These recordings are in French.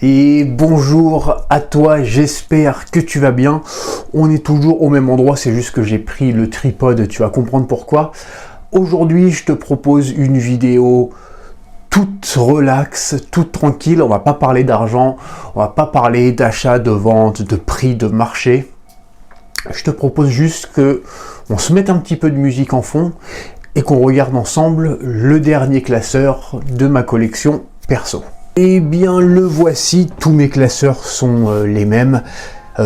Et bonjour à toi, j'espère que tu vas bien. On est toujours au même endroit, c'est juste que j'ai pris le tripode, tu vas comprendre pourquoi. Aujourd'hui, je te propose une vidéo toute relax, toute tranquille. On va pas parler d'argent, on va pas parler d'achat, de vente, de prix, de marché. Je te propose juste que on se mette un petit peu de musique en fond et qu'on regarde ensemble le dernier classeur de ma collection perso. Eh bien le voici, tous mes classeurs sont les mêmes,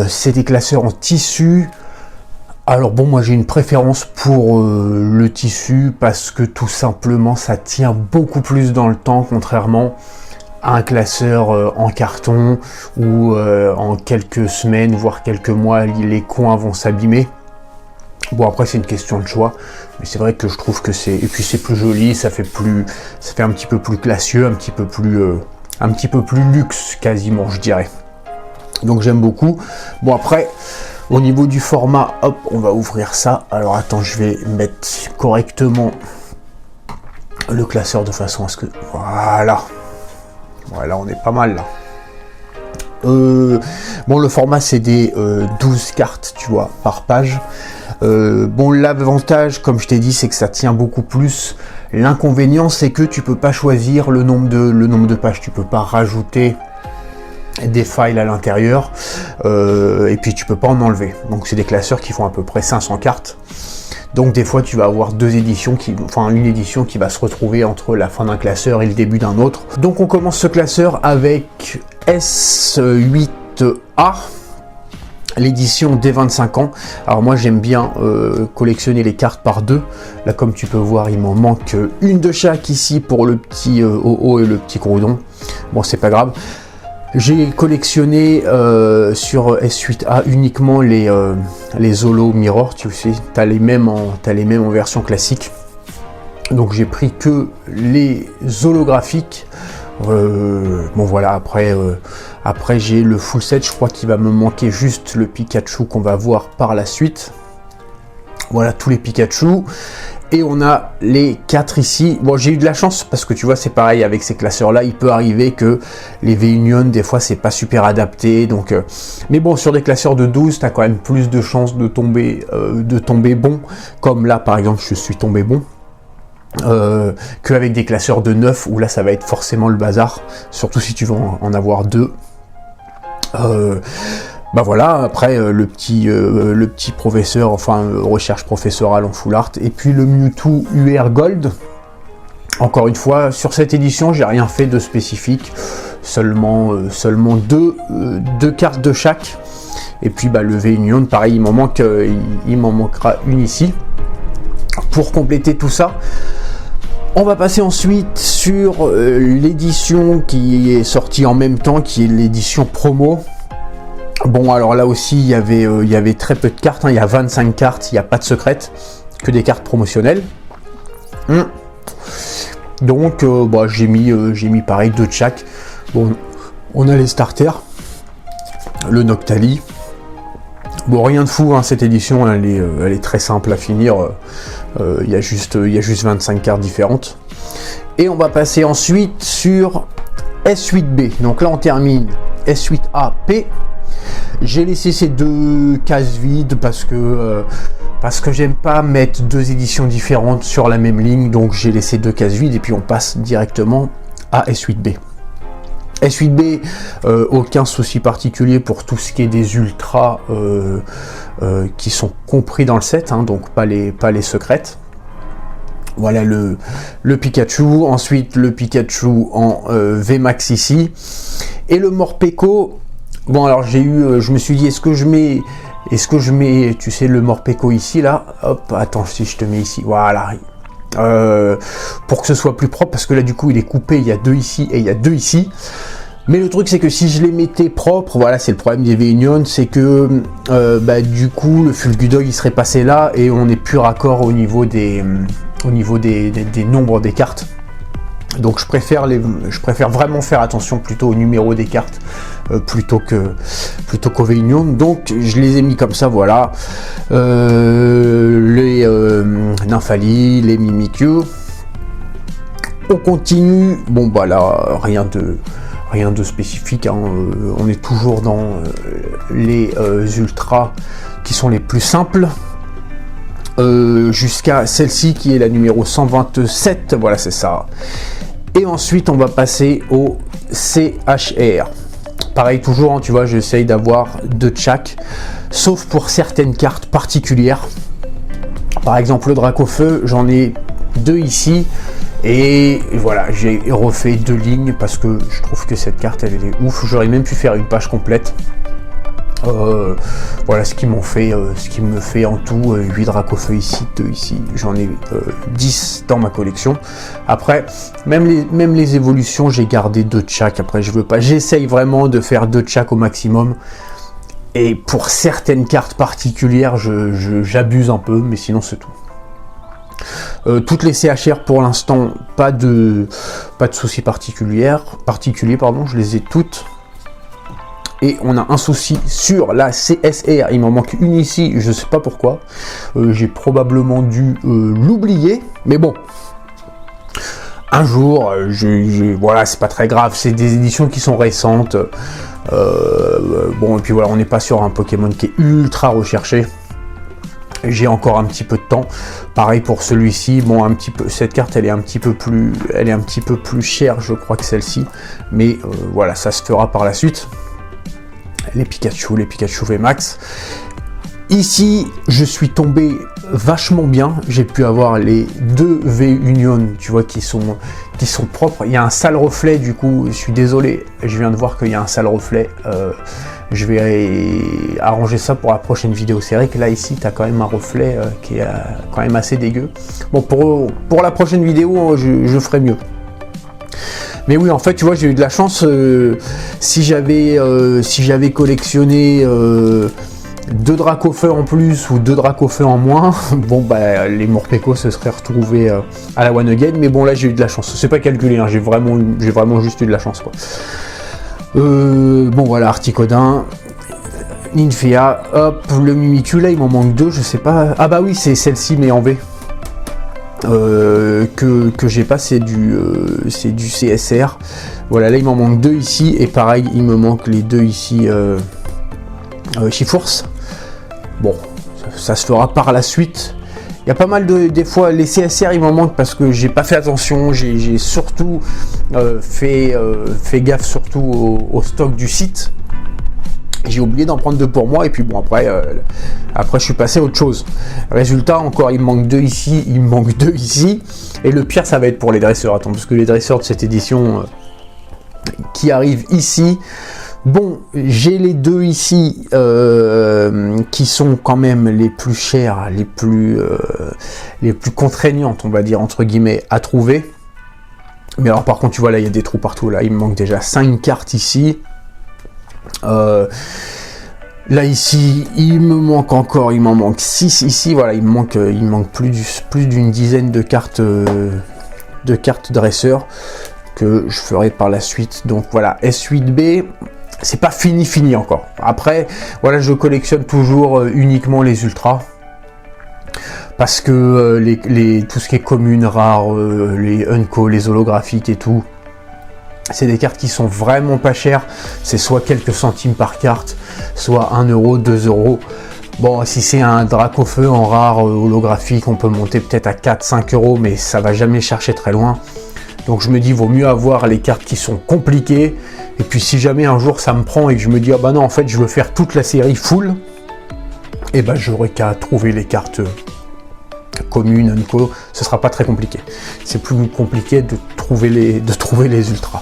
c'est des classeurs en tissu. Alors bon, moi j'ai une préférence pour le tissu parce que tout simplement ça tient beaucoup plus dans le temps, contrairement à un classeur en carton où en quelques semaines voire quelques mois les coins vont s'abîmer. Bon, après c'est une question de choix, mais c'est vrai que je trouve que c'est, et puis c'est plus joli, ça fait un petit peu plus classieux, un petit peu plus luxe quasiment, je dirais. Donc j'aime beaucoup. Bon, après au niveau du format, hop, on va ouvrir ça. Alors attends, je vais mettre correctement le classeur de façon à ce que, voilà, on est pas mal là. Bon, le format c'est des 12 cartes, tu vois, par page. Bon, l'avantage, comme je t'ai dit, c'est que ça tient beaucoup plus. L'inconvénient, c'est que tu peux pas choisir le nombre de pages, tu peux pas rajouter des files à l'intérieur, et puis tu peux pas en enlever. Donc c'est des classeurs qui font à peu près 500 cartes. Donc des fois tu vas avoir une édition qui va se retrouver entre la fin d'un classeur et le début d'un autre. Donc on commence ce classeur avec S8A, l'édition des 25 ans. Alors moi j'aime bien collectionner les cartes par deux. Là comme tu peux voir, il m'en manque une de chaque ici pour le petit OO et le petit Groudon. Bon, c'est pas grave. J'ai collectionné sur S8A uniquement les Holo Mirror, tu sais, t'as les mêmes en version classique. Donc j'ai pris que les holographiques. Bon voilà, après j'ai le full set, je crois qu'il va me manquer juste le Pikachu qu'on va voir par la suite. Voilà tous les Pikachu. Et on a les 4 ici. Bon, j'ai eu de la chance parce que tu vois, c'est pareil avec ces classeurs là, il peut arriver que les V-Union des fois c'est pas super adapté, donc mais bon, sur des classeurs de 12 tu as quand même plus de chances de tomber bon, comme là par exemple je suis tombé bon, qu'avec des classeurs de 9 où là ça va être forcément le bazar, surtout si tu veux en avoir deux. Bah voilà, après le petit professeur, enfin recherche professorale en full art, et puis le Mewtwo UR Gold. Encore une fois, sur cette édition, j'ai rien fait de spécifique, seulement deux cartes de chaque. Et puis bah, le V-Union, pareil, il m'en manquera une ici. Pour compléter tout ça, on va passer ensuite sur l'édition qui est sortie en même temps, qui est l'édition promo. Bon, alors là aussi, il y avait très peu de cartes, hein. Il y a 25 cartes, il n'y a pas de secrètes, que des cartes promotionnelles. Donc, bah, j'ai mis pareil, deux de chaque. Bon, on a les starters, le Noctali. Bon, rien de fou, hein, cette édition, elle est très simple à finir. Il y a juste 25 cartes différentes. Et on va passer ensuite sur S8B. Donc là, on termine S8AP. J'ai laissé ces deux cases vides parce que j'aime pas mettre deux éditions différentes sur la même ligne, donc j'ai laissé deux cases vides et puis on passe directement à S8B. S8B, aucun souci particulier pour tout ce qui est des ultras qui sont compris dans le set, hein, donc pas les secrètes. Voilà le Pikachu, ensuite le Pikachu en VMAX ici, et le Morpeko. Bon, alors je me suis dit, est-ce que je mets, tu sais, le Morpeko ici, là, hop, attends, si je te mets ici, voilà, pour que ce soit plus propre, parce que là, du coup, il est coupé, il y a deux ici et il y a deux ici. Mais le truc, c'est que si je les mettais propres, voilà, c'est le problème des V-Union, c'est que, bah, du coup, le Fulgudog, il serait passé là, et on n'est plus raccord au niveau des nombres des cartes. Donc je préfère vraiment faire attention plutôt au numéro des cartes plutôt qu'au V-Union. Donc je les ai mis comme ça, voilà. Les Nymphali, les Mimikyu. On continue. Bon bah là, rien rien de spécifique, hein. On est toujours dans les ultras qui sont les plus simples, jusqu'à celle-ci qui est la numéro 127, voilà c'est ça. Et ensuite on va passer au CHR. Pareil toujours, hein, tu vois, j'essaye d'avoir 2 de chaque, sauf pour certaines cartes particulières. Par exemple le Dracofeu, j'en ai 2 ici. Et voilà, j'ai refait 2 lignes parce que je trouve que cette carte elle est ouf. J'aurais même pu faire une page complète. Voilà ce qui me fait en tout 8 Dracofeu ici, 2 ici. J'en ai 10 dans ma collection. Après, même les évolutions, j'ai gardé 2 de chaque. Après, je veux pas. J'essaye vraiment de faire 2 de chaque au maximum. Et pour certaines cartes particulières, j'abuse un peu, mais sinon c'est tout. Toutes les CHR pour l'instant, pas de soucis particuliers, pardon, je les ai toutes. Et on a un souci sur la CSR, il m'en manque une ici, je sais pas pourquoi. J'ai probablement dû l'oublier, mais bon. Un jour, voilà, c'est pas très grave, c'est des éditions qui sont récentes. Bon, et puis voilà, on n'est pas sur un Pokémon qui est ultra recherché. J'ai encore un petit peu de temps. Pareil pour celui-ci. Bon, un petit peu. Cette carte, elle est un petit peu plus chère, je crois, que celle-ci. Mais voilà, ça se fera par la suite. Les Pikachu VMAX. Ici, je suis tombé vachement bien. J'ai pu avoir les 2 V-Union, tu vois, qui sont propres. Il y a un sale reflet, du coup, je suis désolé. Je viens de voir qu'il y a un sale reflet. Je vais arranger ça pour la prochaine vidéo. C'est vrai que là, ici, tu as quand même un reflet qui est quand même assez dégueu. Bon, pour la prochaine vidéo, je ferai mieux. Mais oui, en fait, tu vois, j'ai eu de la chance. Si j'avais collectionné 2 Dracofeu en plus ou 2 Dracofeu en moins, bon, bah, les Morpeko se seraient retrouvés à la One Again. Mais bon, là, j'ai eu de la chance. C'est pas calculé, hein, j'ai vraiment juste eu de la chance, quoi. Bon voilà, Articodin, Ninfea, hop, le Mimikyu, là il m'en manque 2, je sais pas. Ah bah oui, c'est celle-ci mais en V. Que j'ai pas, c'est du CSR. Voilà, là il m'en manque 2 ici, et pareil, il me manque les 2 ici Chifours. Bon, ça se fera par la suite. Il y a pas mal des fois, les CSR il m'en manque parce que j'ai pas fait attention, j'ai surtout fait gaffe surtout au stock du site. J'ai oublié d'en prendre 2 pour moi, et puis bon, après je suis passé à autre chose. Résultat, encore il me manque 2 ici, il me manque 2 ici, et le pire ça va être pour les dresseurs. Attends, parce que les dresseurs de cette édition qui arrivent ici, bon, j'ai les 2 ici qui sont quand même les plus chères, les plus contraignantes, on va dire, entre guillemets, à trouver. Mais alors par contre, tu vois, là, il y a des trous partout. Là, il me manque déjà 5 cartes ici. Là, ici, il me manque encore, il m'en manque 6 ici. Voilà, il me manque plus d'une dizaine de cartes dresseurs que je ferai par la suite. Donc voilà, S8B. C'est pas fini encore. Après, voilà, je collectionne toujours uniquement les ultras. Parce que tout ce qui est commune, rare, les unco, les holographiques et tout, c'est des cartes qui sont vraiment pas chères. C'est soit quelques centimes par carte, soit 1 euro, 2 euros. Bon, si c'est un Dracofeu en rare holographique, on peut monter peut-être à 4-5 euros, mais ça va jamais chercher très loin. Donc je me dis, vaut mieux avoir les cartes qui sont compliquées. Et puis si jamais un jour ça me prend et que je me dis, ah bah non, en fait je veux faire toute la série full, et bah j'aurai qu'à trouver les cartes communes, unco, ce sera pas très compliqué. C'est plus compliqué de trouver les ultras.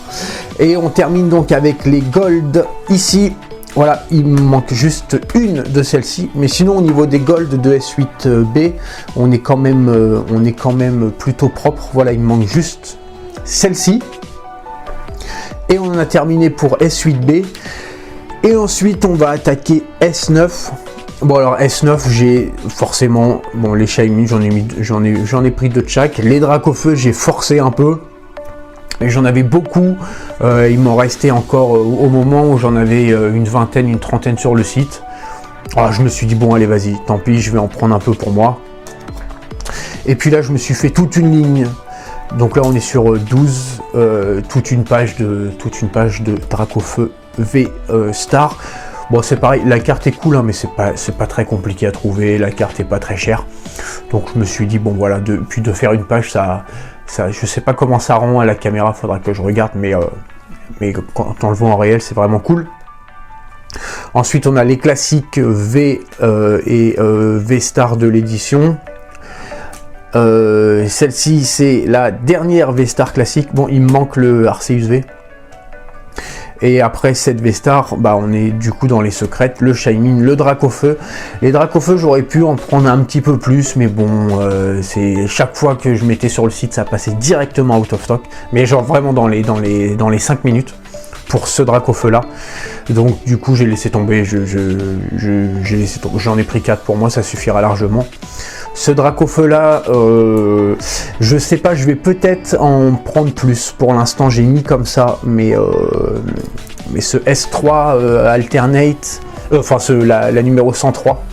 Et on termine donc avec les gold ici. Voilà, il me manque juste une de celles-ci, mais sinon au niveau des gold de S8B, on est quand même plutôt propre. Voilà, il me manque juste celle-ci. Et on en a terminé pour S8B. Et ensuite, on va attaquer S9. Bon, alors S9, j'ai forcément... Bon, les Shiny, j'en ai pris 2 de chaque. Les Dracofeu, j'ai forcé un peu. Et j'en avais beaucoup. Il m'en restait encore au moment où j'en avais une vingtaine, une trentaine sur le site. Alors, je me suis dit, bon, allez, vas-y, tant pis, je vais en prendre un peu pour moi. Et puis là, je me suis fait toute une ligne. Donc là, on est sur 12 toute une page de Dracofeu V Star. Bon, c'est pareil, la carte est cool, hein, mais c'est pas très compliqué à trouver, la carte est pas très chère. Donc je me suis dit, bon voilà, puis de faire une page, ça, je sais pas comment ça rend à la caméra, faudra que je regarde, mais quand on le voit en réel, c'est vraiment cool. Ensuite, on a les classiques V et V Star de l'édition. Celle-ci, c'est la dernière V Star classique. Bon, il me manque le Arceus V. Et après cette V-Star, bah on est du coup dans les secrètes, le Shaymin, le Dracofeu. Les Dracofeu, j'aurais pu en prendre un petit peu plus, mais bon, c'est chaque fois que je mettais sur le site, ça passait directement out of stock. Mais genre vraiment dans les 5 minutes pour ce Dracofeu là. Donc du coup, j'ai laissé tomber, j'en ai pris 4 pour moi, ça suffira largement. Ce Dracofeu là, je sais pas, je vais peut-être en prendre plus. Pour l'instant, j'ai mis comme ça, mais ce S3 Alternate, enfin la numéro 103,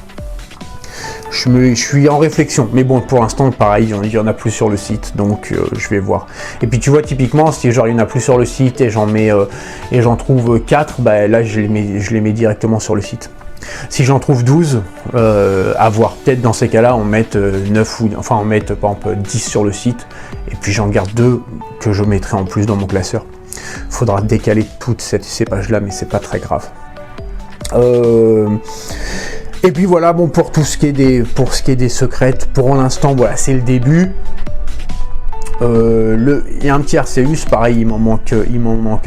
je suis en réflexion. Mais bon, pour l'instant, pareil, il y en a plus sur le site, donc je vais voir. Et puis tu vois, typiquement, si genre il y en a plus sur le site et j'en trouve 4, bah là je les mets directement sur le site. Si j'en trouve 12, à voir. Peut-être dans ces cas-là, on met 9 ou enfin on met par exemple 10 sur le site, et puis j'en garde 2 que je mettrai en plus dans mon classeur. Faudra décaler toutes ces pages-là, mais c'est pas très grave. Et puis voilà, bon, pour ce qui est des secrètes, pour l'instant, voilà, c'est le début. Il y a un petit Arceus, pareil, il m'en manque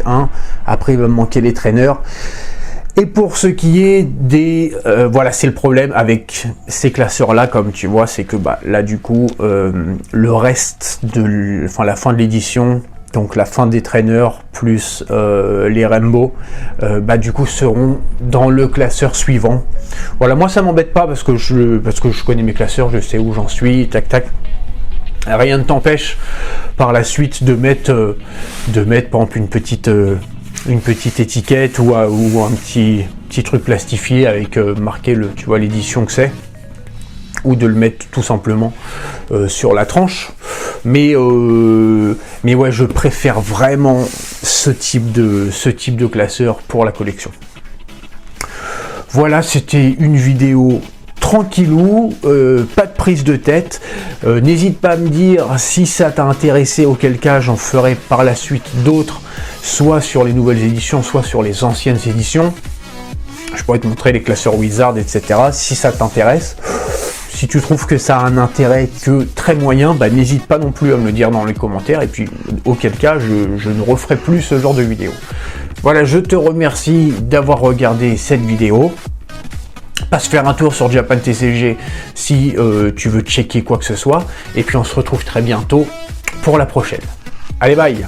un. Après, il va me manquer les traîneurs. Et pour ce qui est des... voilà, c'est le problème avec ces classeurs-là, comme tu vois, c'est que bah, là, du coup, le reste la fin de l'édition, donc la fin des traîneurs, plus les Rainbow, bah, du coup, seront dans le classeur suivant. Voilà, moi, ça m'embête pas parce que je connais mes classeurs, je sais où j'en suis, tac, tac. Rien ne t'empêche par la suite de mettre par exemple une petite étiquette ou un petit truc plastifié avec marqué l'édition que c'est, ou de le mettre tout simplement sur la tranche. Mais ouais, je préfère vraiment ce type de classeur pour la collection. Voilà, c'était une vidéo tranquillou, pas de prise de tête. N'hésite pas à me dire si ça t'a intéressé, auquel cas j'en ferai par la suite d'autres, soit sur les nouvelles éditions, soit sur les anciennes éditions. Je pourrais te montrer les classeurs Wizard, etc. si ça t'intéresse. Si tu trouves que ça a un intérêt que très moyen, bah, n'hésite pas non plus à me le dire dans les commentaires, et puis auquel cas je ne referai plus ce genre de vidéo. Voilà, je te remercie d'avoir regardé cette vidéo. Passe faire un tour sur Japan TCG si tu veux checker quoi que ce soit, et puis on se retrouve très bientôt pour la prochaine. Allez, bye!